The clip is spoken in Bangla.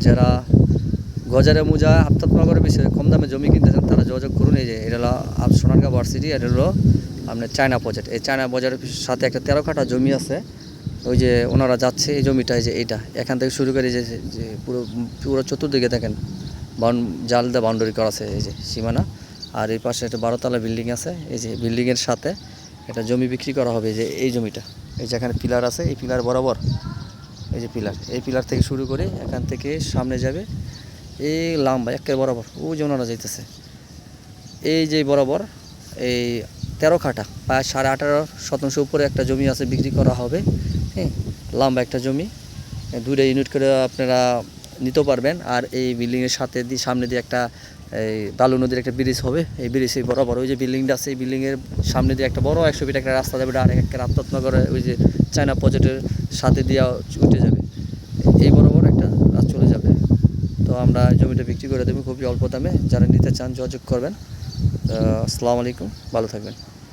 যারা গজারে মোজা আফতাবনগরের বিষয়ে কম দামে জমি কিনতে চান তারা যোগাযোগ করুন। এই যে এটা হলো সোনারগাঁ ভার্সিটি, এটা হলো আপনার চায়না প্রজেক্ট। এই চায়না বাজারের সাথে একটা 13 কাঠা জমি আছে, ওই যে ওনারা যাচ্ছে এই জমিটা, এই যে এইটা এখান থেকে শুরু করে যে যে পুরো পুরো চতুর্দিকে দেখেন জাল দিয়ে বাউন্ডারি করা আছে, এই যে সীমানা। আর এই পাশে একটা 12তলা বিল্ডিং আছে, এই যে বিল্ডিংয়ের সাথে একটা জমি বিক্রি করা হবে। যে এই জমিটা, এই যে এখানে পিলার আছে, এই পিলার বরাবর এই যে পিলার, এই পিলার থেকে শুরু করে এখান থেকে সামনে যাবে এই লম্বা একের বরাবর, ও যে ওনারা যাইতেছে এই যে বরাবর এই 13 কাঠা প্রায় 18.5 শতাংশ উপরে একটা জমি আছে, বিক্রি করা হবে। হ্যাঁ, লম্বা একটা জমি, 2টা ইউনিট করে আপনারা নিতে পারবেন। আর এই বিল্ডিংয়ের সাথে সামনে দিয়ে একটা এই বালু নদীর একটা ব্রিজ হবে, এই ব্রিজের বরাবর ওই যে বিল্ডিংটা আছে, এই বিল্ডিংয়ের সামনে দিয়ে একটা বড় 100 ফিট একটা রাস্তা যাবে, আর একটা আফতাবনগরে ওই যে চায়না প্রজেক্টের সাথে দিয়ে উঠে যাবে, এই বরাবর একটা রাস্তা চলে যাবে। তো আমরা জমিটা বিক্রি করে দেবো খুবই অল্প দামে, যারা নিতে চান যোগাযোগ করবেন। আসসালামু আলাইকুম, ভালো থাকবেন।